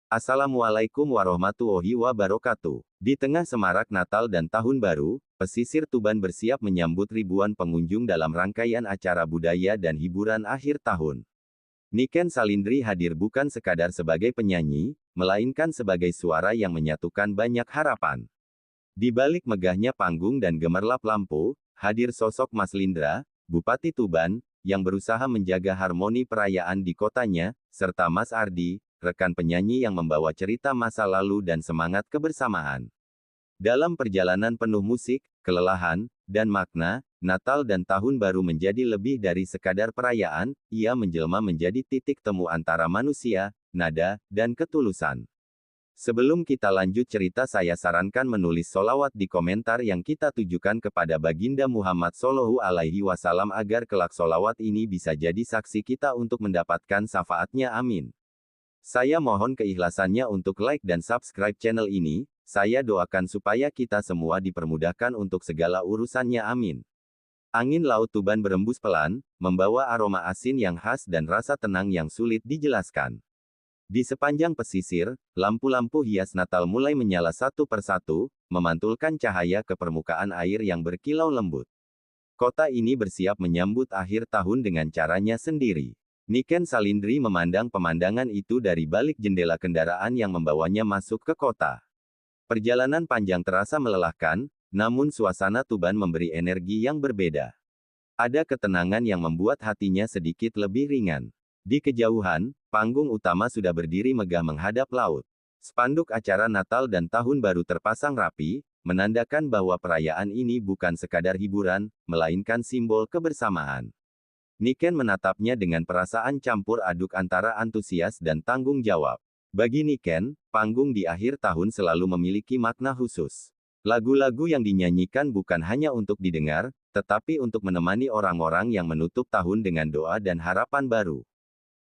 Assalamualaikum warahmatullahi wabarakatuh. Di tengah semarak Natal dan Tahun Baru, pesisir Tuban bersiap menyambut ribuan pengunjung dalam rangkaian acara budaya dan hiburan akhir tahun. Niken Salindri hadir bukan sekadar sebagai penyanyi, melainkan sebagai suara yang menyatukan banyak harapan. Di balik megahnya panggung dan gemerlap lampu, hadir sosok Mas Lindra, Bupati Tuban, yang berusaha menjaga harmoni perayaan di kotanya, serta Mas Ardi, rekan penyanyi yang membawa cerita masa lalu dan semangat kebersamaan. Dalam perjalanan penuh musik, kelelahan, dan makna, Natal dan Tahun Baru menjadi lebih dari sekadar perayaan, ia menjelma menjadi titik temu antara manusia, nada, dan ketulusan. Sebelum kita lanjut cerita, saya sarankan menulis sholawat di komentar yang kita tujukan kepada Baginda Muhammad Shallallahu Alaihi Wasallam agar kelak sholawat ini bisa jadi saksi kita untuk mendapatkan syafaatnya, amin. Saya mohon keikhlasannya untuk like dan subscribe channel ini, saya doakan supaya kita semua dipermudahkan untuk segala urusannya, amin. Angin laut Tuban berembus pelan, membawa aroma asin yang khas dan rasa tenang yang sulit dijelaskan. Di sepanjang pesisir, lampu-lampu hias Natal mulai menyala satu persatu, memantulkan cahaya ke permukaan air yang berkilau lembut. Kota ini bersiap menyambut akhir tahun dengan caranya sendiri. Niken Salindri memandang pemandangan itu dari balik jendela kendaraan yang membawanya masuk ke kota. Perjalanan panjang terasa melelahkan, namun suasana Tuban memberi energi yang berbeda. Ada ketenangan yang membuat hatinya sedikit lebih ringan. Di kejauhan, panggung utama sudah berdiri megah menghadap laut. Spanduk acara Natal dan Tahun Baru terpasang rapi, menandakan bahwa perayaan ini bukan sekadar hiburan, melainkan simbol kebersamaan. Niken menatapnya dengan perasaan campur aduk antara antusias dan tanggung jawab. Bagi Niken, panggung di akhir tahun selalu memiliki makna khusus. Lagu-lagu yang dinyanyikan bukan hanya untuk didengar, tetapi untuk menemani orang-orang yang menutup tahun dengan doa dan harapan baru.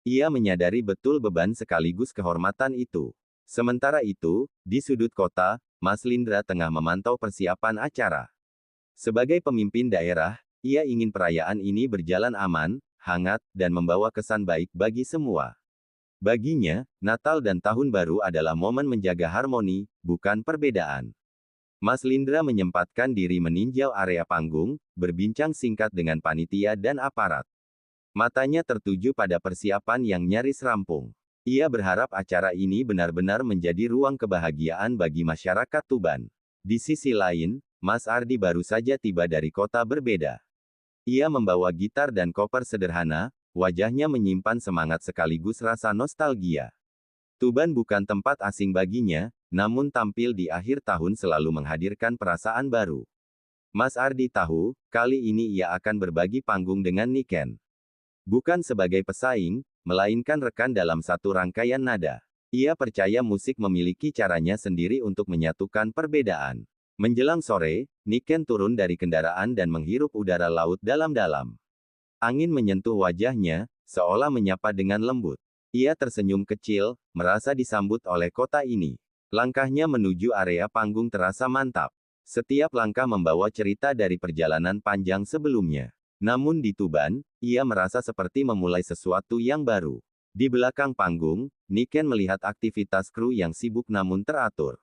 Ia menyadari betul beban sekaligus kehormatan itu. Sementara itu, di sudut kota, Mas Lindra tengah memantau persiapan acara. Sebagai pemimpin daerah, ia ingin perayaan ini berjalan aman, hangat, dan membawa kesan baik bagi semua. Baginya, Natal dan Tahun Baru adalah momen menjaga harmoni, bukan perbedaan. Mas Lindra menyempatkan diri meninjau area panggung, berbincang singkat dengan panitia dan aparat. Matanya tertuju pada persiapan yang nyaris rampung. Ia berharap acara ini benar-benar menjadi ruang kebahagiaan bagi masyarakat Tuban. Di sisi lain, Mas Ardi baru saja tiba dari kota berbeda. Ia membawa gitar dan koper sederhana, wajahnya menyimpan semangat sekaligus rasa nostalgia. Tuban bukan tempat asing baginya, namun tampil di akhir tahun selalu menghadirkan perasaan baru. Mas Ardi tahu, kali ini ia akan berbagi panggung dengan Niken. Bukan sebagai pesaing, melainkan rekan dalam satu rangkaian nada. Ia percaya musik memiliki caranya sendiri untuk menyatukan perbedaan. Menjelang sore, Niken turun dari kendaraan dan menghirup udara laut dalam-dalam. Angin menyentuh wajahnya, seolah menyapa dengan lembut. Ia tersenyum kecil, merasa disambut oleh kota ini. Langkahnya menuju area panggung terasa mantap. Setiap langkah membawa cerita dari perjalanan panjang sebelumnya. Namun di Tuban, ia merasa seperti memulai sesuatu yang baru. Di belakang panggung, Niken melihat aktivitas kru yang sibuk namun teratur.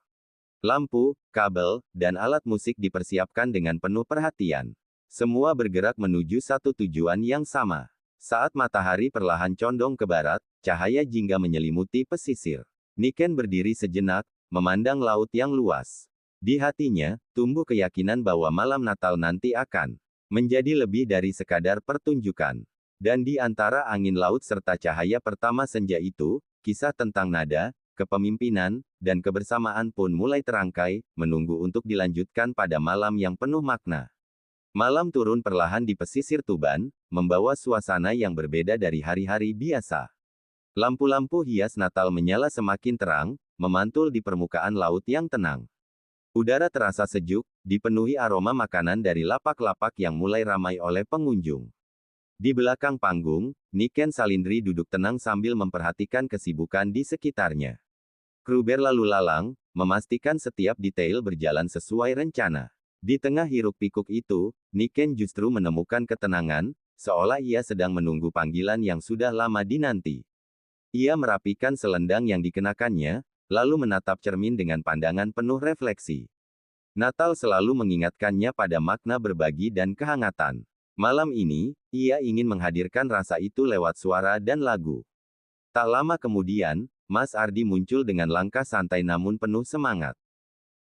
Lampu, kabel, dan alat musik dipersiapkan dengan penuh perhatian. Semua bergerak menuju satu tujuan yang sama. Saat matahari perlahan condong ke barat, cahaya jingga menyelimuti pesisir. Niken berdiri sejenak, memandang laut yang luas. Di hatinya, tumbuh keyakinan bahwa malam Natal nanti akan menjadi lebih dari sekadar pertunjukan. Dan di antara angin laut serta cahaya pertama senja itu, kisah tentang nada, kepemimpinan, dan kebersamaan pun mulai terangkai, menunggu untuk dilanjutkan pada malam yang penuh makna. Malam turun perlahan di pesisir Tuban, membawa suasana yang berbeda dari hari-hari biasa. Lampu-lampu hias Natal menyala semakin terang, memantul di permukaan laut yang tenang. Udara terasa sejuk, dipenuhi aroma makanan dari lapak-lapak yang mulai ramai oleh pengunjung. Di belakang panggung, Niken Salindri duduk tenang sambil memperhatikan kesibukan di sekitarnya. Kru berlalu lalang, memastikan setiap detail berjalan sesuai rencana. Di tengah hiruk-pikuk itu, Niken justru menemukan ketenangan, seolah ia sedang menunggu panggilan yang sudah lama dinanti. Ia merapikan selendang yang dikenakannya, lalu menatap cermin dengan pandangan penuh refleksi. Natal selalu mengingatkannya pada makna berbagi dan kehangatan. Malam ini, ia ingin menghadirkan rasa itu lewat suara dan lagu. Tak lama kemudian, Mas Ardi muncul dengan langkah santai namun penuh semangat.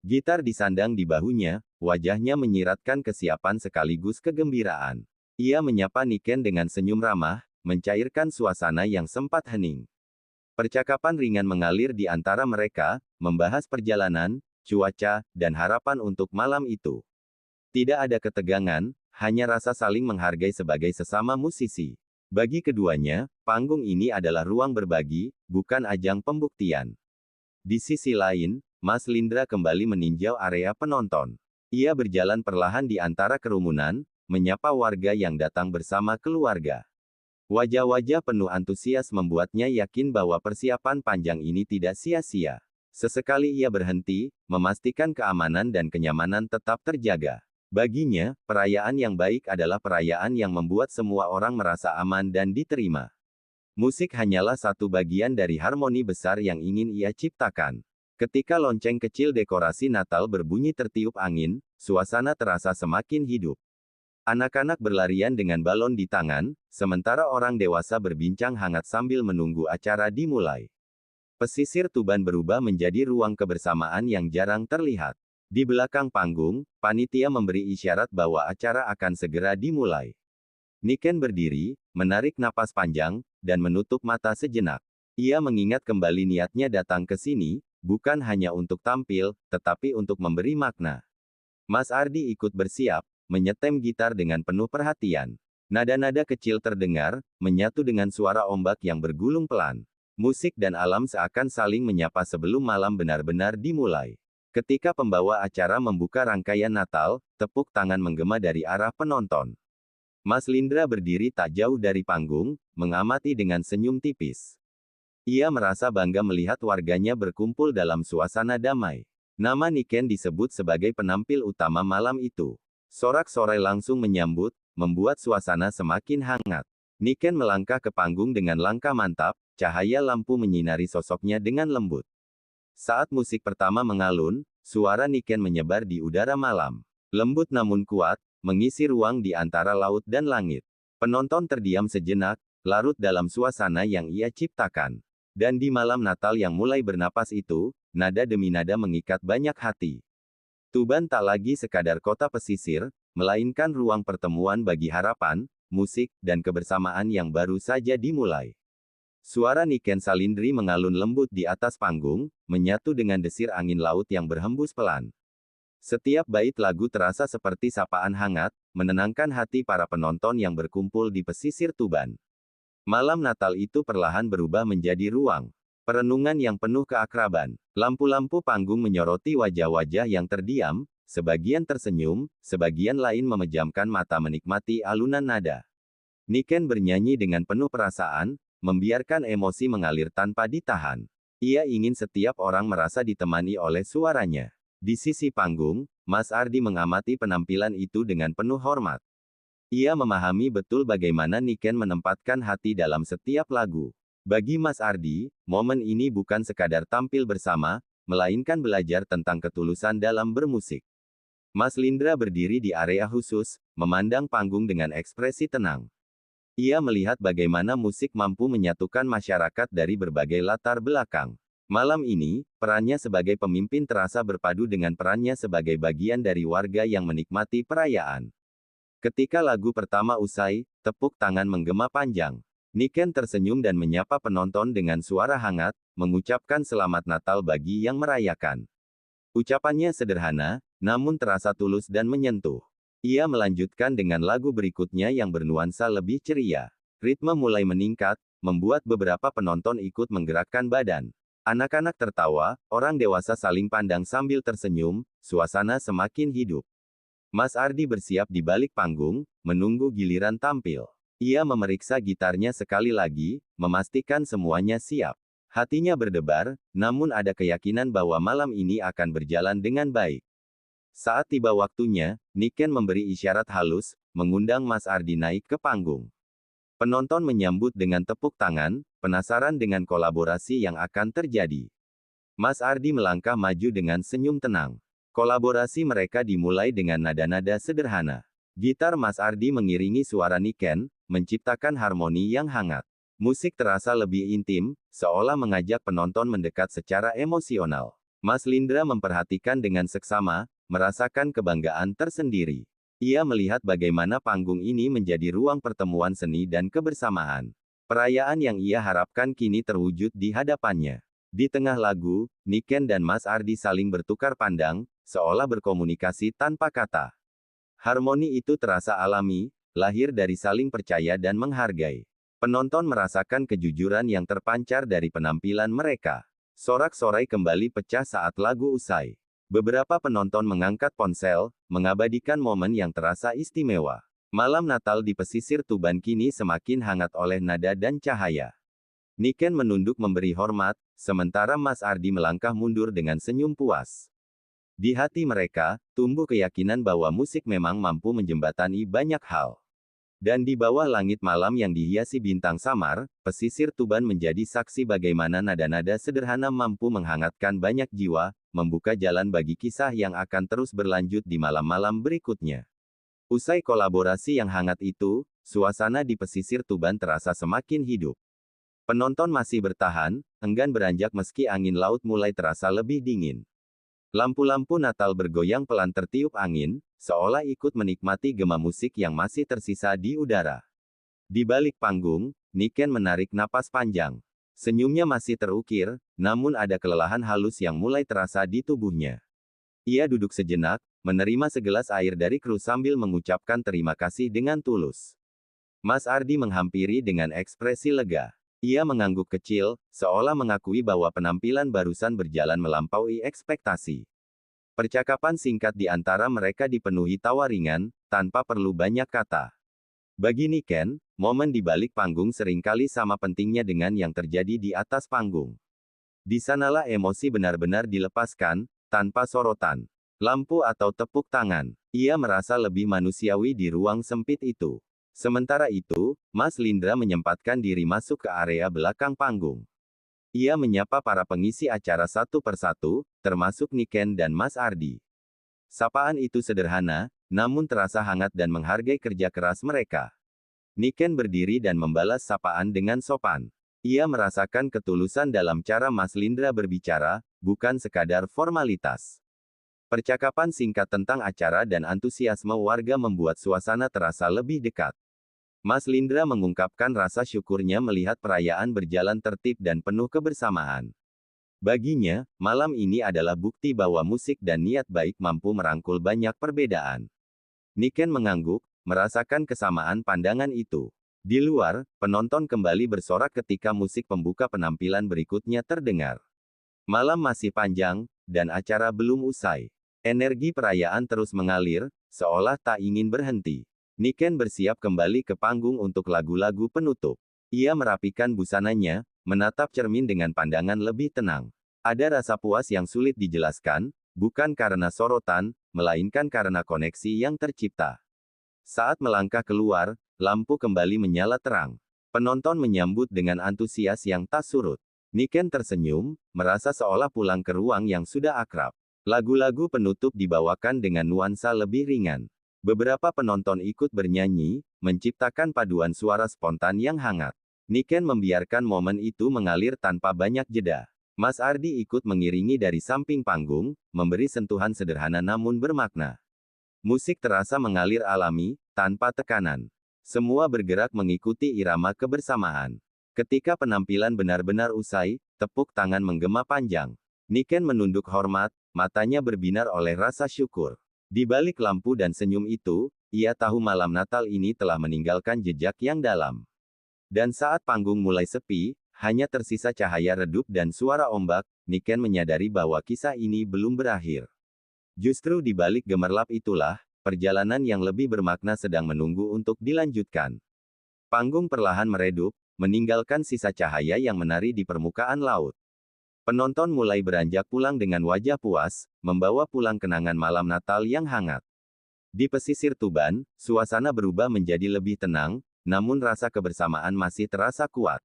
Gitar disandang di bahunya, wajahnya menyiratkan kesiapan sekaligus kegembiraan. Ia menyapa Niken dengan senyum ramah, mencairkan suasana yang sempat hening. Percakapan ringan mengalir di antara mereka, membahas perjalanan, cuaca, dan harapan untuk malam itu. Tidak ada ketegangan, hanya rasa saling menghargai sebagai sesama musisi. Bagi keduanya, panggung ini adalah ruang berbagi, bukan ajang pembuktian. Di sisi lain, Mas Lindra kembali meninjau area penonton. Ia berjalan perlahan di antara kerumunan, menyapa warga yang datang bersama keluarga. Wajah-wajah penuh antusias membuatnya yakin bahwa persiapan panjang ini tidak sia-sia. Sesekali ia berhenti, memastikan keamanan dan kenyamanan tetap terjaga. Baginya, perayaan yang baik adalah perayaan yang membuat semua orang merasa aman dan diterima. Musik hanyalah satu bagian dari harmoni besar yang ingin ia ciptakan. Ketika lonceng kecil dekorasi Natal berbunyi tertiup angin, suasana terasa semakin hidup. Anak-anak berlarian dengan balon di tangan, sementara orang dewasa berbincang hangat sambil menunggu acara dimulai. Pesisir Tuban berubah menjadi ruang kebersamaan yang jarang terlihat. Di belakang panggung, panitia memberi isyarat bahwa acara akan segera dimulai. Niken berdiri, menarik napas panjang, dan menutup mata sejenak. Ia mengingat kembali niatnya datang ke sini, bukan hanya untuk tampil, tetapi untuk memberi makna. Mas Ardi ikut bersiap, menyetem gitar dengan penuh perhatian. Nada-nada kecil terdengar, menyatu dengan suara ombak yang bergulung pelan. Musik dan alam seakan saling menyapa sebelum malam benar-benar dimulai. Ketika pembawa acara membuka rangkaian Natal, tepuk tangan menggema dari arah penonton. Mas Lindra berdiri tak jauh dari panggung, mengamati dengan senyum tipis. Ia merasa bangga melihat warganya berkumpul dalam suasana damai. Nama Niken disebut sebagai penampil utama malam itu. Sorak-sorai langsung menyambut, membuat suasana semakin hangat. Niken melangkah ke panggung dengan langkah mantap, cahaya lampu menyinari sosoknya dengan lembut. Saat musik pertama mengalun, suara Niken menyebar di udara malam. Lembut namun kuat, mengisi ruang di antara laut dan langit. Penonton terdiam sejenak, larut dalam suasana yang ia ciptakan. Dan di malam Natal yang mulai bernapas itu, nada demi nada mengikat banyak hati. Tuban tak lagi sekadar kota pesisir, melainkan ruang pertemuan bagi harapan, musik, dan kebersamaan yang baru saja dimulai. Suara Niken Salindri mengalun lembut di atas panggung, menyatu dengan desir angin laut yang berhembus pelan. Setiap bait lagu terasa seperti sapaan hangat, menenangkan hati para penonton yang berkumpul di pesisir Tuban. Malam Natal itu perlahan berubah menjadi ruang perenungan yang penuh keakraban. Lampu-lampu panggung menyoroti wajah-wajah yang terdiam, sebagian tersenyum, sebagian lain memejamkan mata menikmati alunan nada. Niken bernyanyi dengan penuh perasaan, membiarkan emosi mengalir tanpa ditahan. Ia ingin setiap orang merasa ditemani oleh suaranya. Di sisi panggung, Mas Ardi mengamati penampilan itu dengan penuh hormat. Ia memahami betul bagaimana Niken menempatkan hati dalam setiap lagu. Bagi Mas Ardi, momen ini bukan sekadar tampil bersama, melainkan belajar tentang ketulusan dalam bermusik. Mas Lindra berdiri di area khusus, memandang panggung dengan ekspresi tenang. Ia melihat bagaimana musik mampu menyatukan masyarakat dari berbagai latar belakang. Malam ini, perannya sebagai pemimpin terasa berpadu dengan perannya sebagai bagian dari warga yang menikmati perayaan. Ketika lagu pertama usai, tepuk tangan menggema panjang. Niken tersenyum dan menyapa penonton dengan suara hangat, mengucapkan selamat Natal bagi yang merayakan. Ucapannya sederhana, namun terasa tulus dan menyentuh. Ia melanjutkan dengan lagu berikutnya yang bernuansa lebih ceria. Ritme mulai meningkat, membuat beberapa penonton ikut menggerakkan badan. Anak-anak tertawa, orang dewasa saling pandang sambil tersenyum, suasana semakin hidup. Mas Ardi bersiap di balik panggung, menunggu giliran tampil. Ia memeriksa gitarnya sekali lagi, memastikan semuanya siap. Hatinya berdebar, namun ada keyakinan bahwa malam ini akan berjalan dengan baik. Saat tiba waktunya, Niken memberi isyarat halus, mengundang Mas Ardi naik ke panggung. Penonton menyambut dengan tepuk tangan, penasaran dengan kolaborasi yang akan terjadi. Mas Ardi melangkah maju dengan senyum tenang. Kolaborasi mereka dimulai dengan nada-nada sederhana. Gitar Mas Ardi mengiringi suara Niken, menciptakan harmoni yang hangat. Musik terasa lebih intim, seolah mengajak penonton mendekat secara emosional. Mas Lindra memperhatikan dengan seksama, merasakan kebanggaan tersendiri. Ia melihat bagaimana panggung ini menjadi ruang pertemuan seni dan kebersamaan. Perayaan yang ia harapkan kini terwujud di hadapannya. Di tengah lagu, Niken dan Mas Ardi saling bertukar pandang, seolah berkomunikasi tanpa kata. Harmoni itu terasa alami, lahir dari saling percaya dan menghargai. Penonton merasakan kejujuran yang terpancar dari penampilan mereka. Sorak-sorai kembali pecah saat lagu usai. Beberapa penonton mengangkat ponsel, mengabadikan momen yang terasa istimewa. Malam Natal di pesisir Tuban kini semakin hangat oleh nada dan cahaya. Niken menunduk memberi hormat, sementara Mas Ardi melangkah mundur dengan senyum puas. Di hati mereka, tumbuh keyakinan bahwa musik memang mampu menjembatani banyak hal. Dan di bawah langit malam yang dihiasi bintang samar, pesisir Tuban menjadi saksi bagaimana nada-nada sederhana mampu menghangatkan banyak jiwa, membuka jalan bagi kisah yang akan terus berlanjut di malam-malam berikutnya. Usai kolaborasi yang hangat itu, suasana di pesisir Tuban terasa semakin hidup. Penonton masih bertahan, enggan beranjak meski angin laut mulai terasa lebih dingin. Lampu-lampu Natal bergoyang pelan tertiup angin, seolah ikut menikmati gema musik yang masih tersisa di udara. Di balik panggung, Niken menarik napas panjang. Senyumnya masih terukir, namun ada kelelahan halus yang mulai terasa di tubuhnya. Ia duduk sejenak, menerima segelas air dari kru sambil mengucapkan terima kasih dengan tulus. Mas Ardi menghampiri dengan ekspresi lega. Ia mengangguk kecil, seolah mengakui bahwa penampilan barusan berjalan melampaui ekspektasi. Percakapan singkat di antara mereka dipenuhi tawa ringan, tanpa perlu banyak kata. Bagi Niken, momen di balik panggung seringkali sama pentingnya dengan yang terjadi di atas panggung. Di sanalah emosi benar-benar dilepaskan, tanpa sorotan, lampu atau tepuk tangan. Ia merasa lebih manusiawi di ruang sempit itu. Sementara itu, Mas Lindra menyempatkan diri masuk ke area belakang panggung. Ia menyapa para pengisi acara satu persatu, termasuk Niken dan Mas Ardi. Sapaan itu sederhana, namun terasa hangat dan menghargai kerja keras mereka. Niken berdiri dan membalas sapaan dengan sopan. Ia merasakan ketulusan dalam cara Mas Lindra berbicara, bukan sekadar formalitas. Percakapan singkat tentang acara dan antusiasme warga membuat suasana terasa lebih dekat. Mas Lindra mengungkapkan rasa syukurnya melihat perayaan berjalan tertib dan penuh kebersamaan. Baginya, malam ini adalah bukti bahwa musik dan niat baik mampu merangkul banyak perbedaan. Niken mengangguk, merasakan kesamaan pandangan itu. Di luar, penonton kembali bersorak ketika musik pembuka penampilan berikutnya terdengar. Malam masih panjang, dan acara belum usai. Energi perayaan terus mengalir, seolah tak ingin berhenti. Niken bersiap kembali ke panggung untuk lagu-lagu penutup. Ia merapikan busananya, menatap cermin dengan pandangan lebih tenang. Ada rasa puas yang sulit dijelaskan, bukan karena sorotan, melainkan karena koneksi yang tercipta. Saat melangkah keluar, lampu kembali menyala terang. Penonton menyambut dengan antusias yang tak surut. Niken tersenyum, merasa seolah pulang ke ruang yang sudah akrab. Lagu-lagu penutup dibawakan dengan nuansa lebih ringan. Beberapa penonton ikut bernyanyi, menciptakan paduan suara spontan yang hangat. Niken membiarkan momen itu mengalir tanpa banyak jeda. Mas Ardi ikut mengiringi dari samping panggung, memberi sentuhan sederhana namun bermakna. Musik terasa mengalir alami, tanpa tekanan. Semua bergerak mengikuti irama kebersamaan. Ketika penampilan benar-benar usai, tepuk tangan menggema panjang. Niken menunduk hormat, matanya berbinar oleh rasa syukur. Di balik lampu dan senyum itu, ia tahu malam Natal ini telah meninggalkan jejak yang dalam. Dan saat panggung mulai sepi, hanya tersisa cahaya redup dan suara ombak, Niken menyadari bahwa kisah ini belum berakhir. Justru di balik gemerlap itulah, perjalanan yang lebih bermakna sedang menunggu untuk dilanjutkan. Panggung perlahan meredup, meninggalkan sisa cahaya yang menari di permukaan laut. Penonton mulai beranjak pulang dengan wajah puas, membawa pulang kenangan malam Natal yang hangat. Di pesisir Tuban, suasana berubah menjadi lebih tenang, namun rasa kebersamaan masih terasa kuat.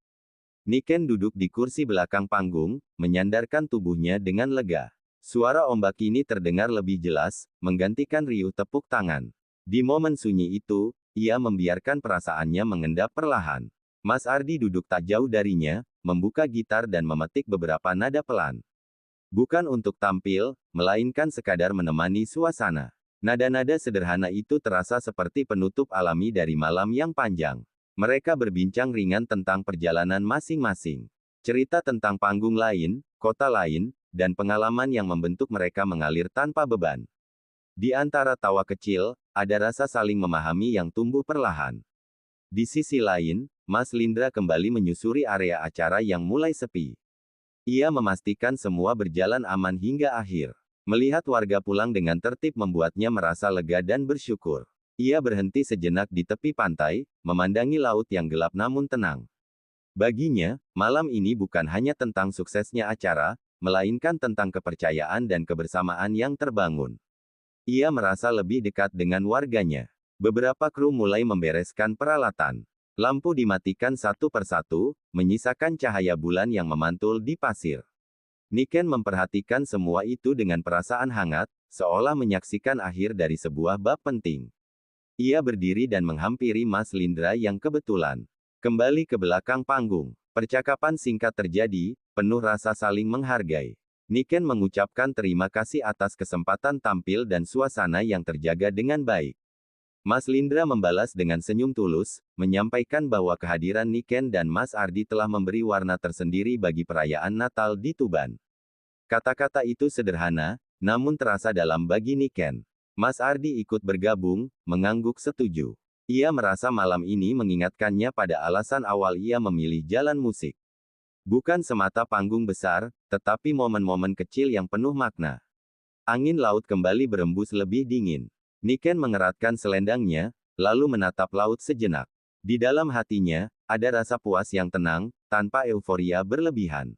Niken duduk di kursi belakang panggung, menyandarkan tubuhnya dengan lega. Suara ombak kini terdengar lebih jelas, menggantikan riuh tepuk tangan. Di momen sunyi itu, ia membiarkan perasaannya mengendap perlahan. Mas Ardi duduk tak jauh darinya, membuka gitar dan memetik beberapa nada pelan. Bukan untuk tampil, melainkan sekadar menemani suasana. Nada-nada sederhana itu terasa seperti penutup alami dari malam yang panjang. Mereka berbincang ringan tentang perjalanan masing-masing. Cerita tentang panggung lain, kota lain, dan pengalaman yang membentuk mereka mengalir tanpa beban. Di antara tawa kecil, ada rasa saling memahami yang tumbuh perlahan. Di sisi lain, Mas Lindra kembali menyusuri area acara yang mulai sepi. Ia memastikan semua berjalan aman hingga akhir. Melihat warga pulang dengan tertib membuatnya merasa lega dan bersyukur. Ia berhenti sejenak di tepi pantai, memandangi laut yang gelap namun tenang. Baginya, malam ini bukan hanya tentang suksesnya acara, melainkan tentang kepercayaan dan kebersamaan yang terbangun. Ia merasa lebih dekat dengan warganya. Beberapa kru mulai membereskan peralatan. Lampu dimatikan satu persatu, menyisakan cahaya bulan yang memantul di pasir. Niken memperhatikan semua itu dengan perasaan hangat, seolah menyaksikan akhir dari sebuah bab penting. Ia berdiri dan menghampiri Mas Lindra yang kebetulan kembali ke belakang panggung. Percakapan singkat terjadi, penuh rasa saling menghargai. Niken mengucapkan terima kasih atas kesempatan tampil dan suasana yang terjaga dengan baik. Mas Lindra membalas dengan senyum tulus, menyampaikan bahwa kehadiran Niken dan Mas Ardi telah memberi warna tersendiri bagi perayaan Natal di Tuban. Kata-kata itu sederhana, namun terasa dalam bagi Niken. Mas Ardi ikut bergabung, mengangguk setuju. Ia merasa malam ini mengingatkannya pada alasan awal ia memilih jalan musik. Bukan semata panggung besar, tetapi momen-momen kecil yang penuh makna. Angin laut kembali berembus lebih dingin. Niken mengeratkan selendangnya, lalu menatap laut sejenak. Di dalam hatinya, ada rasa puas yang tenang, tanpa euforia berlebihan.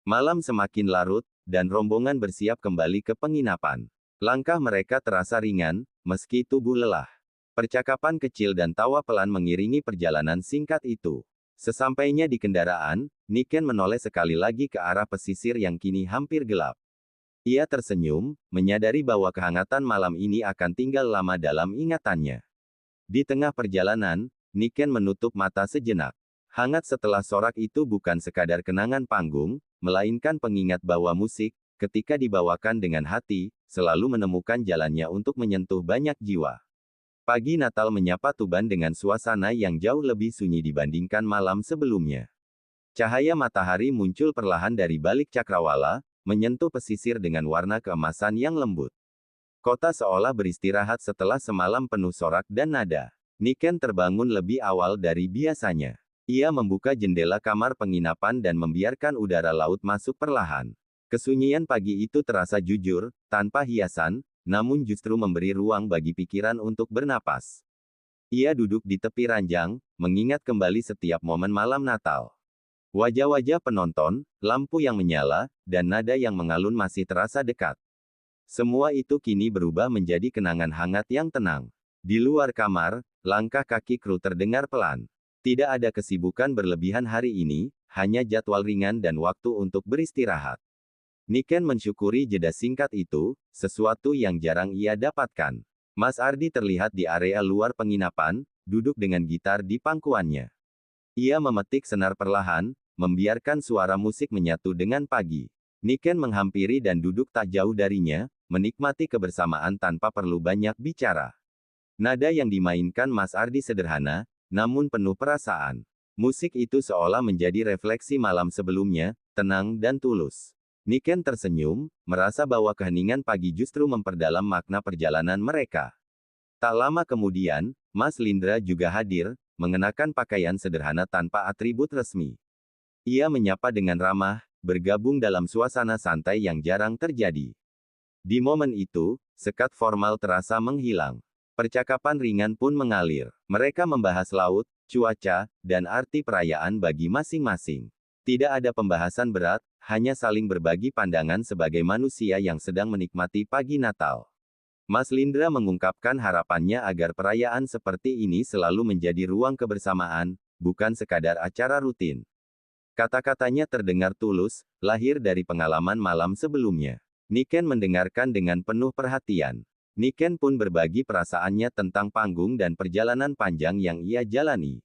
Malam semakin larut, dan rombongan bersiap kembali ke penginapan. Langkah mereka terasa ringan, meski tubuh lelah. Percakapan kecil dan tawa pelan mengiringi perjalanan singkat itu. Sesampainya di kendaraan, Niken menoleh sekali lagi ke arah pesisir yang kini hampir gelap. Ia tersenyum, menyadari bahwa kehangatan malam ini akan tinggal lama dalam ingatannya. Di tengah perjalanan, Niken menutup mata sejenak. Hangat setelah sorak itu bukan sekadar kenangan panggung, melainkan pengingat bahwa musik, ketika dibawakan dengan hati, selalu menemukan jalannya untuk menyentuh banyak jiwa. Pagi Natal menyapa Tuban dengan suasana yang jauh lebih sunyi dibandingkan malam sebelumnya. Cahaya matahari muncul perlahan dari balik cakrawala, menyentuh pesisir dengan warna keemasan yang lembut. Kota seolah beristirahat setelah semalam penuh sorak dan nada. Niken terbangun lebih awal dari biasanya. Ia membuka jendela kamar penginapan dan membiarkan udara laut masuk perlahan. Kesunyian pagi itu terasa jujur, tanpa hiasan, namun justru memberi ruang bagi pikiran untuk bernapas. Ia duduk di tepi ranjang, mengingat kembali setiap momen malam Natal. Wajah-wajah penonton, lampu yang menyala, dan nada yang mengalun masih terasa dekat. Semua itu kini berubah menjadi kenangan hangat yang tenang. Di luar kamar, langkah kaki kru terdengar pelan. Tidak ada kesibukan berlebihan hari ini, hanya jadwal ringan dan waktu untuk beristirahat. Niken mensyukuri jeda singkat itu, sesuatu yang jarang ia dapatkan. Mas Ardi terlihat di area luar penginapan, duduk dengan gitar di pangkuannya. Ia memetik senar perlahan, membiarkan suara musik menyatu dengan pagi. Niken menghampiri dan duduk tak jauh darinya, menikmati kebersamaan tanpa perlu banyak bicara. Nada yang dimainkan Mas Ardi sederhana, namun penuh perasaan. Musik itu seolah menjadi refleksi malam sebelumnya, tenang dan tulus. Niken tersenyum, merasa bahwa keheningan pagi justru memperdalam makna perjalanan mereka. Tak lama kemudian, Mas Lindra juga hadir, mengenakan pakaian sederhana tanpa atribut resmi. Ia menyapa dengan ramah, bergabung dalam suasana santai yang jarang terjadi. Di momen itu, sekat formal terasa menghilang. Percakapan ringan pun mengalir. Mereka membahas laut, cuaca, dan arti perayaan bagi masing-masing. Tidak ada pembahasan berat, hanya saling berbagi pandangan sebagai manusia yang sedang menikmati pagi Natal. Mas Lindra mengungkapkan harapannya agar perayaan seperti ini selalu menjadi ruang kebersamaan, bukan sekadar acara rutin. Kata-katanya terdengar tulus, lahir dari pengalaman malam sebelumnya. Niken mendengarkan dengan penuh perhatian. Niken pun berbagi perasaannya tentang panggung dan perjalanan panjang yang ia jalani.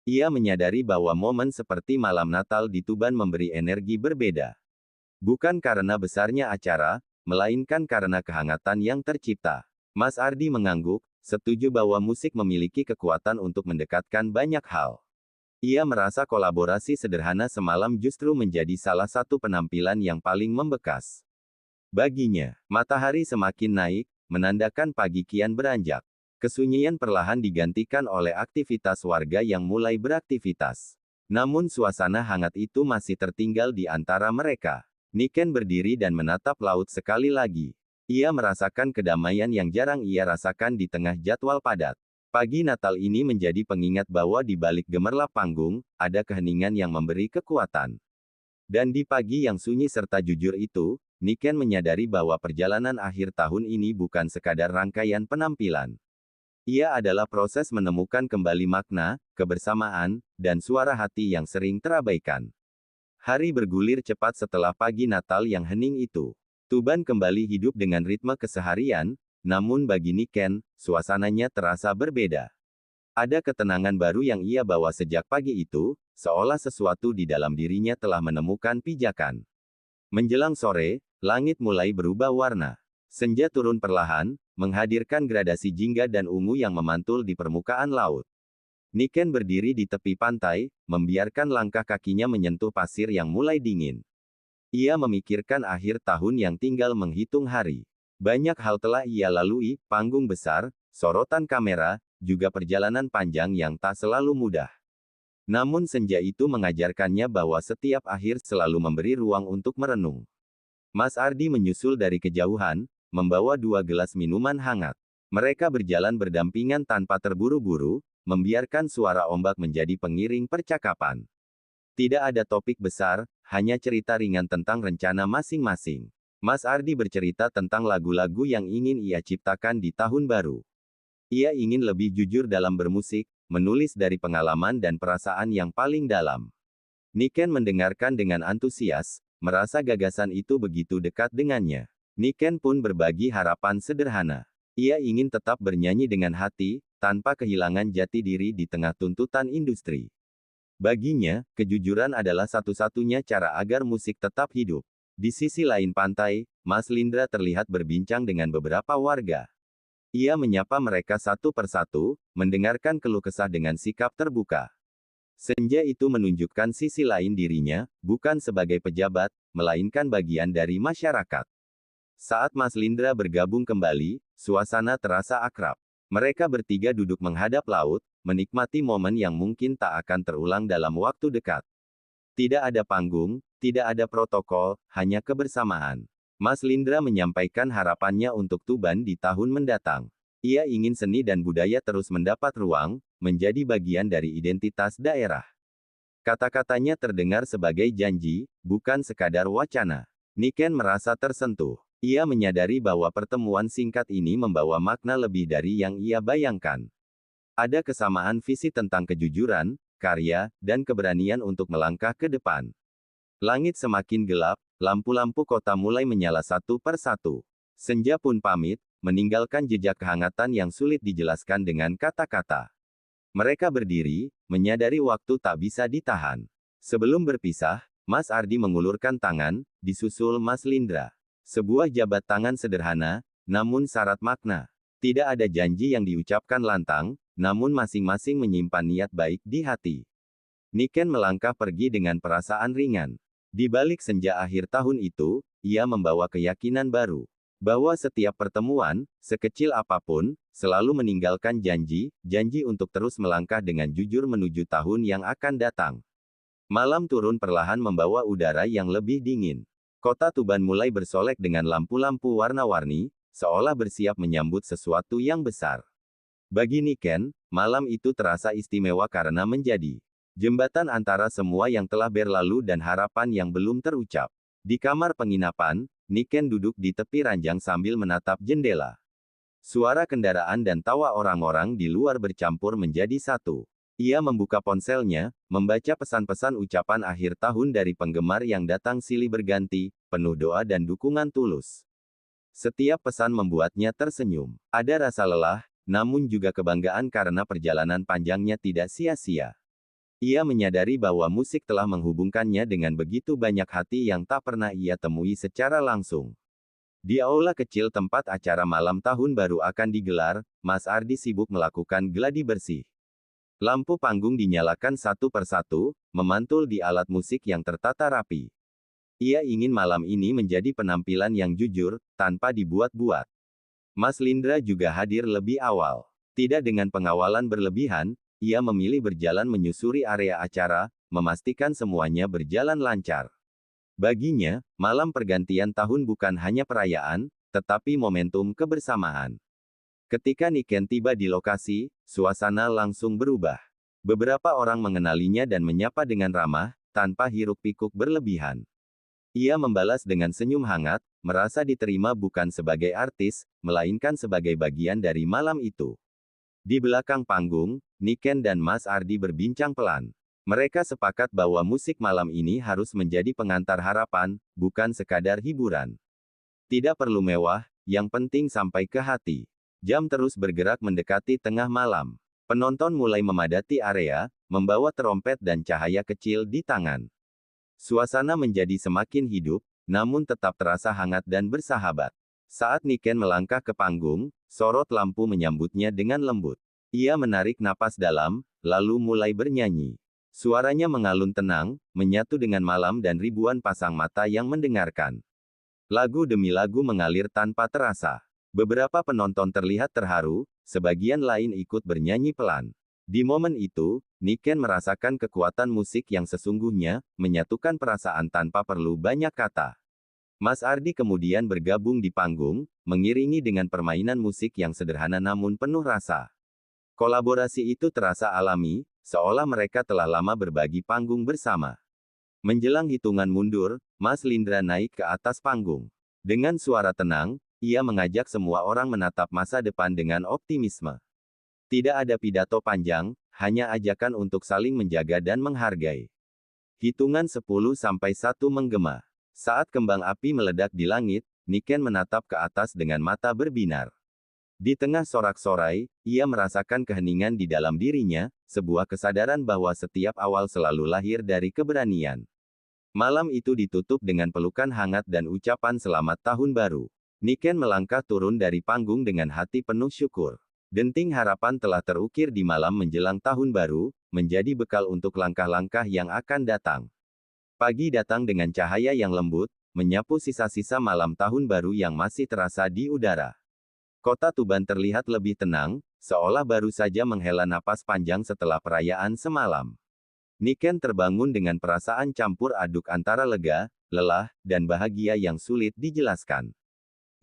Ia menyadari bahwa momen seperti malam Natal di Tuban memberi energi berbeda. Bukan karena besarnya acara, melainkan karena kehangatan yang tercipta. Mas Ardi mengangguk, setuju bahwa musik memiliki kekuatan untuk mendekatkan banyak hal. Ia merasa kolaborasi sederhana semalam justru menjadi salah satu penampilan yang paling membekas. Baginya, matahari semakin naik, menandakan pagi kian beranjak. Kesunyian perlahan digantikan oleh aktivitas warga yang mulai beraktivitas. Namun suasana hangat itu masih tertinggal di antara mereka. Niken berdiri dan menatap laut sekali lagi. Ia merasakan kedamaian yang jarang ia rasakan di tengah jadwal padat. Pagi Natal ini menjadi pengingat bahwa di balik gemerlap panggung, ada keheningan yang memberi kekuatan. Dan di pagi yang sunyi serta jujur itu, Niken menyadari bahwa perjalanan akhir tahun ini bukan sekadar rangkaian penampilan. Ia adalah proses menemukan kembali makna, kebersamaan, dan suara hati yang sering terabaikan. Hari bergulir cepat setelah pagi Natal yang hening itu. Tuban kembali hidup dengan ritme keseharian, namun bagi Niken, suasananya terasa berbeda. Ada ketenangan baru yang ia bawa sejak pagi itu, seolah sesuatu di dalam dirinya telah menemukan pijakan. Menjelang sore, langit mulai berubah warna. Senja turun perlahan, menghadirkan gradasi jingga dan ungu yang memantul di permukaan laut. Niken berdiri di tepi pantai, membiarkan langkah kakinya menyentuh pasir yang mulai dingin. Ia memikirkan akhir tahun yang tinggal menghitung hari. Banyak hal telah ia lalui, panggung besar, sorotan kamera, juga perjalanan panjang yang tak selalu mudah. Namun senja itu mengajarkannya bahwa setiap akhir selalu memberi ruang untuk merenung. Mas Ardi menyusul dari kejauhan, membawa 2 gelas minuman hangat. Mereka berjalan berdampingan tanpa terburu-buru, membiarkan suara ombak menjadi pengiring percakapan. Tidak ada topik besar, hanya cerita ringan tentang rencana masing-masing. Mas Ardi bercerita tentang lagu-lagu yang ingin ia ciptakan di tahun baru. Ia ingin lebih jujur dalam bermusik, menulis dari pengalaman dan perasaan yang paling dalam. Niken mendengarkan dengan antusias, merasa gagasan itu begitu dekat dengannya. Niken pun berbagi harapan sederhana. Ia ingin tetap bernyanyi dengan hati, tanpa kehilangan jati diri di tengah tuntutan industri. Baginya, kejujuran adalah satu-satunya cara agar musik tetap hidup. Di sisi lain pantai, Mas Lindra terlihat berbincang dengan beberapa warga. Ia menyapa mereka satu persatu, mendengarkan keluh kesah dengan sikap terbuka. Senja itu menunjukkan sisi lain dirinya, bukan sebagai pejabat, melainkan bagian dari masyarakat. Saat Mas Lindra bergabung kembali, suasana terasa akrab. Mereka bertiga duduk menghadap laut, menikmati momen yang mungkin tak akan terulang dalam waktu dekat. Tidak ada panggung, tidak ada protokol, hanya kebersamaan. Mas Lindra menyampaikan harapannya untuk Tuban di tahun mendatang. Ia ingin seni dan budaya terus mendapat ruang, menjadi bagian dari identitas daerah. Kata-katanya terdengar sebagai janji, bukan sekadar wacana. Niken merasa tersentuh. Ia menyadari bahwa pertemuan singkat ini membawa makna lebih dari yang ia bayangkan. Ada kesamaan visi tentang kejujuran, karya, dan keberanian untuk melangkah ke depan. Langit semakin gelap, lampu-lampu kota mulai menyala satu persatu. Senja pun pamit, meninggalkan jejak kehangatan yang sulit dijelaskan dengan kata-kata. Mereka berdiri, menyadari waktu tak bisa ditahan. Sebelum berpisah, Mas Ardi mengulurkan tangan, disusul Mas Lindra. Sebuah jabat tangan sederhana, namun syarat makna. Tidak ada janji yang diucapkan lantang, namun masing-masing menyimpan niat baik di hati. Niken melangkah pergi dengan perasaan ringan. Di balik senja akhir tahun itu, ia membawa keyakinan baru. Bahwa setiap pertemuan, sekecil apapun, selalu meninggalkan janji untuk terus melangkah dengan jujur menuju tahun yang akan datang. Malam turun perlahan membawa udara yang lebih dingin. Kota Tuban mulai bersolek dengan lampu-lampu warna-warni, seolah bersiap menyambut sesuatu yang besar. Bagi Niken, malam itu terasa istimewa karena menjadi jembatan antara semua yang telah berlalu dan harapan yang belum terucap. Di kamar penginapan, Niken duduk di tepi ranjang sambil menatap jendela. Suara kendaraan dan tawa orang-orang di luar bercampur menjadi satu. Ia membuka ponselnya, membaca pesan-pesan ucapan akhir tahun dari penggemar yang datang silih berganti, penuh doa dan dukungan tulus. Setiap pesan membuatnya tersenyum. Ada rasa lelah, namun juga kebanggaan karena perjalanan panjangnya tidak sia-sia. Ia menyadari bahwa musik telah menghubungkannya dengan begitu banyak hati yang tak pernah ia temui secara langsung. Di aula kecil tempat acara malam tahun baru akan digelar, Mas Ardi sibuk melakukan gladi bersih. Lampu panggung dinyalakan satu persatu, memantul di alat musik yang tertata rapi. Ia ingin malam ini menjadi penampilan yang jujur, tanpa dibuat-buat. Mas Lindra juga hadir lebih awal. Tidak dengan pengawalan berlebihan, ia memilih berjalan menyusuri area acara, memastikan semuanya berjalan lancar. Baginya, malam pergantian tahun bukan hanya perayaan, tetapi momentum kebersamaan. Ketika Niken tiba di lokasi, suasana langsung berubah. Beberapa orang mengenalinya dan menyapa dengan ramah, tanpa hiruk-pikuk berlebihan. Ia membalas dengan senyum hangat, merasa diterima bukan sebagai artis, melainkan sebagai bagian dari malam itu. Di belakang panggung, Niken dan Mas Ardi berbincang pelan. Mereka sepakat bahwa musik malam ini harus menjadi pengantar harapan, bukan sekadar hiburan. Tidak perlu mewah, yang penting sampai ke hati. Jam terus bergerak mendekati tengah malam. Penonton mulai memadati area, membawa trompet dan cahaya kecil di tangan. Suasana menjadi semakin hidup, namun tetap terasa hangat dan bersahabat. Saat Niken melangkah ke panggung, sorot lampu menyambutnya dengan lembut. Ia menarik napas dalam, lalu mulai bernyanyi. Suaranya mengalun tenang, menyatu dengan malam dan ribuan pasang mata yang mendengarkan. Lagu demi lagu mengalir tanpa terasa. Beberapa penonton terlihat terharu, sebagian lain ikut bernyanyi pelan. Di momen itu, Niken merasakan kekuatan musik yang sesungguhnya, menyatukan perasaan tanpa perlu banyak kata. Mas Ardi kemudian bergabung di panggung, mengiringi dengan permainan musik yang sederhana namun penuh rasa. Kolaborasi itu terasa alami, seolah mereka telah lama berbagi panggung bersama. Menjelang hitungan mundur, Mas Lindra naik ke atas panggung. Dengan suara tenang, ia mengajak semua orang menatap masa depan dengan optimisme. Tidak ada pidato panjang, hanya ajakan untuk saling menjaga dan menghargai. Hitungan 10-1 menggema. Saat kembang api meledak di langit, Niken menatap ke atas dengan mata berbinar. Di tengah sorak-sorai, ia merasakan keheningan di dalam dirinya, sebuah kesadaran bahwa setiap awal selalu lahir dari keberanian. Malam itu ditutup dengan pelukan hangat dan ucapan selamat tahun baru. Niken melangkah turun dari panggung dengan hati penuh syukur. Denting harapan telah terukir di malam menjelang tahun baru, menjadi bekal untuk langkah-langkah yang akan datang. Pagi datang dengan cahaya yang lembut, menyapu sisa-sisa malam tahun baru yang masih terasa di udara. Kota Tuban terlihat lebih tenang, seolah baru saja menghela napas panjang setelah perayaan semalam. Niken terbangun dengan perasaan campur aduk antara lega, lelah, dan bahagia yang sulit dijelaskan.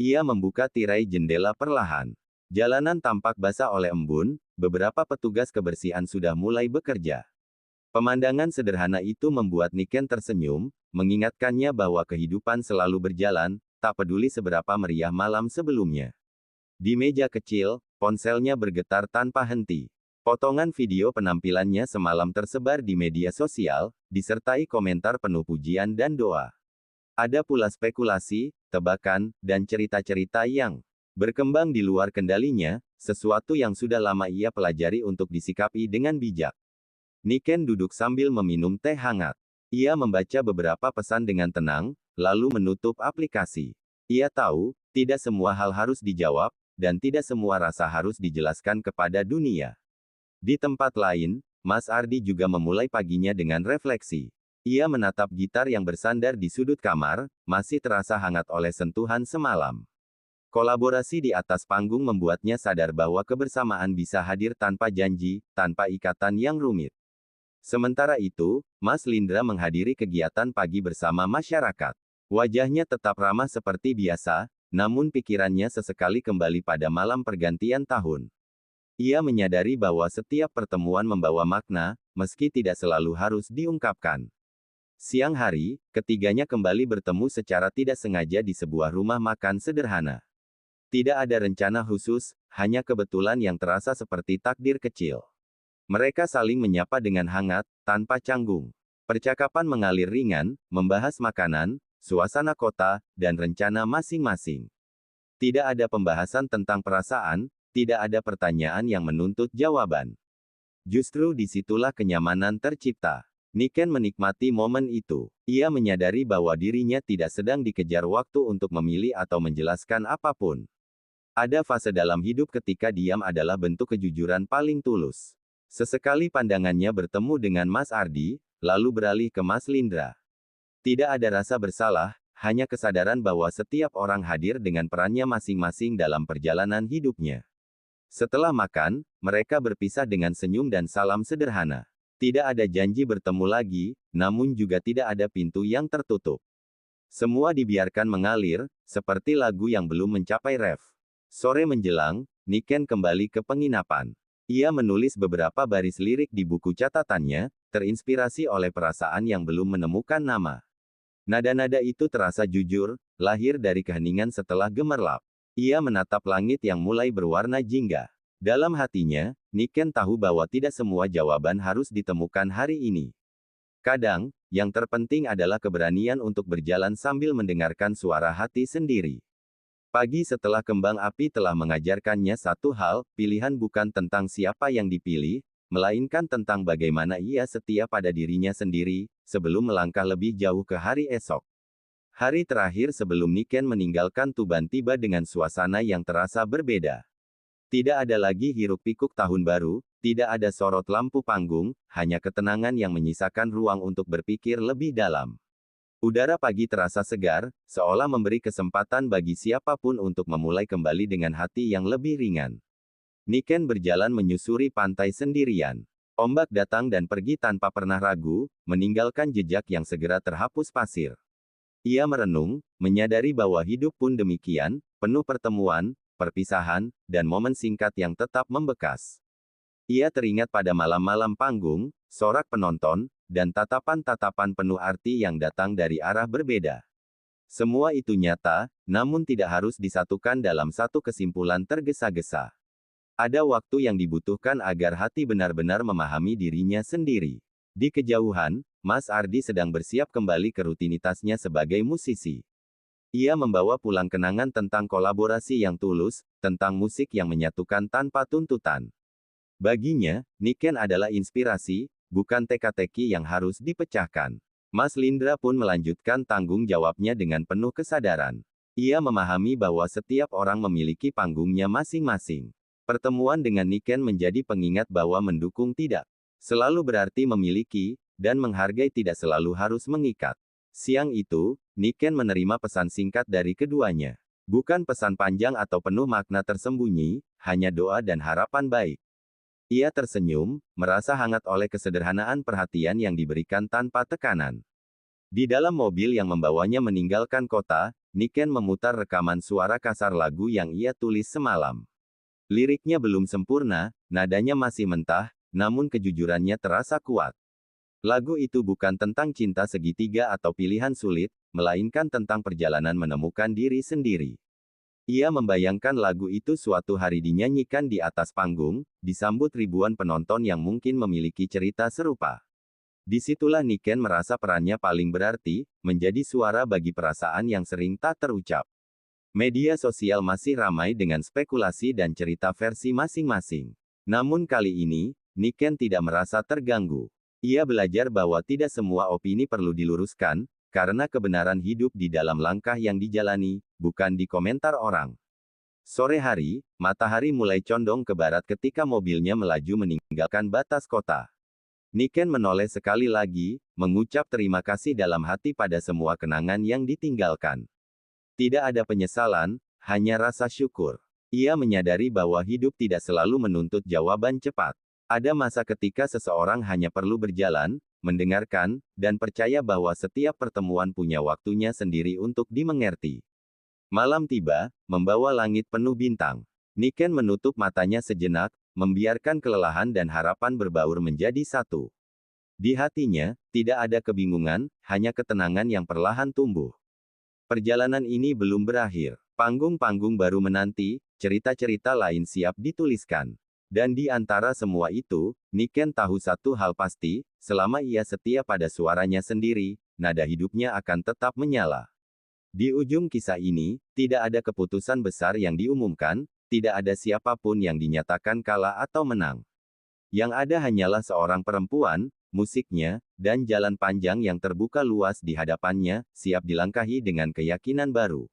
Ia membuka tirai jendela perlahan. Jalanan tampak basah oleh embun, beberapa petugas kebersihan sudah mulai bekerja. Pemandangan sederhana itu membuat Niken tersenyum, mengingatkannya bahwa kehidupan selalu berjalan, tak peduli seberapa meriah malam sebelumnya. Di meja kecil, ponselnya bergetar tanpa henti. Potongan video penampilannya semalam tersebar di media sosial, disertai komentar penuh pujian dan doa. Ada pula spekulasi, tebakan, dan cerita-cerita yang berkembang di luar kendalinya, sesuatu yang sudah lama ia pelajari untuk disikapi dengan bijak. Niken duduk sambil meminum teh hangat. Ia membaca beberapa pesan dengan tenang, lalu menutup aplikasi. Ia tahu, tidak semua hal harus dijawab, dan tidak semua rasa harus dijelaskan kepada dunia. Di tempat lain, Mas Ardi juga memulai paginya dengan refleksi. Ia menatap gitar yang bersandar di sudut kamar, masih terasa hangat oleh sentuhan semalam. Kolaborasi di atas panggung membuatnya sadar bahwa kebersamaan bisa hadir tanpa janji, tanpa ikatan yang rumit. Sementara itu, Mas Lindra menghadiri kegiatan pagi bersama masyarakat. Wajahnya tetap ramah seperti biasa, namun pikirannya sesekali kembali pada malam pergantian tahun. Ia menyadari bahwa setiap pertemuan membawa makna, meski tidak selalu harus diungkapkan. Siang hari, ketiganya kembali bertemu secara tidak sengaja di sebuah rumah makan sederhana. Tidak ada rencana khusus, hanya kebetulan yang terasa seperti takdir kecil. Mereka saling menyapa dengan hangat, tanpa canggung. Percakapan mengalir ringan, membahas makanan, suasana kota, dan rencana masing-masing. Tidak ada pembahasan tentang perasaan, tidak ada pertanyaan yang menuntut jawaban. Justru disitulah kenyamanan tercipta. Niken menikmati momen itu. Ia menyadari bahwa dirinya tidak sedang dikejar waktu untuk memilih atau menjelaskan apapun. Ada fase dalam hidup ketika diam adalah bentuk kejujuran paling tulus. Sesekali pandangannya bertemu dengan Mas Ardi, lalu beralih ke Mas Lindra. Tidak ada rasa bersalah, hanya kesadaran bahwa setiap orang hadir dengan perannya masing-masing dalam perjalanan hidupnya. Setelah makan, mereka berpisah dengan senyum dan salam sederhana. Tidak ada janji bertemu lagi, namun juga tidak ada pintu yang tertutup. Semua dibiarkan mengalir, seperti lagu yang belum mencapai ref. Sore menjelang, Niken kembali ke penginapan. Ia menulis beberapa baris lirik di buku catatannya, terinspirasi oleh perasaan yang belum menemukan nama. Nada-nada itu terasa jujur, lahir dari keheningan setelah gemerlap. Ia menatap langit yang mulai berwarna jingga. Dalam hatinya, Niken tahu bahwa tidak semua jawaban harus ditemukan hari ini. Kadang, yang terpenting adalah keberanian untuk berjalan sambil mendengarkan suara hati sendiri. Pagi setelah kembang api telah mengajarkannya satu hal, pilihan bukan tentang siapa yang dipilih, melainkan tentang bagaimana ia setia pada dirinya sendiri, sebelum melangkah lebih jauh ke hari esok. Hari terakhir sebelum Niken meninggalkan Tuban tiba dengan suasana yang terasa berbeda. Tidak ada lagi hiruk-pikuk tahun baru, tidak ada sorot lampu panggung, hanya ketenangan yang menyisakan ruang untuk berpikir lebih dalam. Udara pagi terasa segar, seolah memberi kesempatan bagi siapapun untuk memulai kembali dengan hati yang lebih ringan. Niken berjalan menyusuri pantai sendirian. Ombak datang dan pergi tanpa pernah ragu, meninggalkan jejak yang segera terhapus pasir. Ia merenung, menyadari bahwa hidup pun demikian, penuh pertemuan, perpisahan, dan momen singkat yang tetap membekas. Ia teringat pada malam-malam panggung, sorak penonton, dan tatapan-tatapan penuh arti yang datang dari arah berbeda. Semua itu nyata, namun tidak harus disatukan dalam satu kesimpulan tergesa-gesa. Ada waktu yang dibutuhkan agar hati benar-benar memahami dirinya sendiri. Di kejauhan, Mas Ardi sedang bersiap kembali ke rutinitasnya sebagai musisi. Ia membawa pulang kenangan tentang kolaborasi yang tulus, tentang musik yang menyatukan tanpa tuntutan. Baginya, Niken adalah inspirasi, bukan teka-teki yang harus dipecahkan. Mas Lindra pun melanjutkan tanggung jawabnya dengan penuh kesadaran. Ia memahami bahwa setiap orang memiliki panggungnya masing-masing. Pertemuan dengan Niken menjadi pengingat bahwa mendukung tidak selalu berarti memiliki, dan menghargai tidak selalu harus mengikat. Siang itu, Niken menerima pesan singkat dari keduanya. Bukan pesan panjang atau penuh makna tersembunyi, hanya doa dan harapan baik. Ia tersenyum, merasa hangat oleh kesederhanaan perhatian yang diberikan tanpa tekanan. Di dalam mobil yang membawanya meninggalkan kota, Niken memutar rekaman suara kasar lagu yang ia tulis semalam. Liriknya belum sempurna, nadanya masih mentah, namun kejujurannya terasa kuat. Lagu itu bukan tentang cinta segitiga atau pilihan sulit, melainkan tentang perjalanan menemukan diri sendiri. Ia membayangkan lagu itu suatu hari dinyanyikan di atas panggung, disambut ribuan penonton yang mungkin memiliki cerita serupa. Disitulah Niken merasa perannya paling berarti, menjadi suara bagi perasaan yang sering tak terucap. Media sosial masih ramai dengan spekulasi dan cerita versi masing-masing. Namun kali ini, Niken tidak merasa terganggu. Ia belajar bahwa tidak semua opini perlu diluruskan, karena kebenaran hidup di dalam langkah yang dijalani, bukan di komentar orang. Sore hari, matahari mulai condong ke barat ketika mobilnya melaju meninggalkan batas kota. Niken menoleh sekali lagi, mengucap terima kasih dalam hati pada semua kenangan yang ditinggalkan. Tidak ada penyesalan, hanya rasa syukur. Ia menyadari bahwa hidup tidak selalu menuntut jawaban cepat. Ada masa ketika seseorang hanya perlu berjalan, mendengarkan, dan percaya bahwa setiap pertemuan punya waktunya sendiri untuk dimengerti. Malam tiba, membawa langit penuh bintang. Niken menutup matanya sejenak, membiarkan kelelahan dan harapan berbaur menjadi satu. Di hatinya, tidak ada kebingungan, hanya ketenangan yang perlahan tumbuh. Perjalanan ini belum berakhir. Panggung-panggung baru menanti, cerita-cerita lain siap dituliskan. Dan di antara semua itu, Niken tahu satu hal pasti, selama ia setia pada suaranya sendiri, nada hidupnya akan tetap menyala. Di ujung kisah ini, tidak ada keputusan besar yang diumumkan, tidak ada siapapun yang dinyatakan kalah atau menang. Yang ada hanyalah seorang perempuan, musiknya, dan jalan panjang yang terbuka luas di hadapannya, siap dilangkahi dengan keyakinan baru.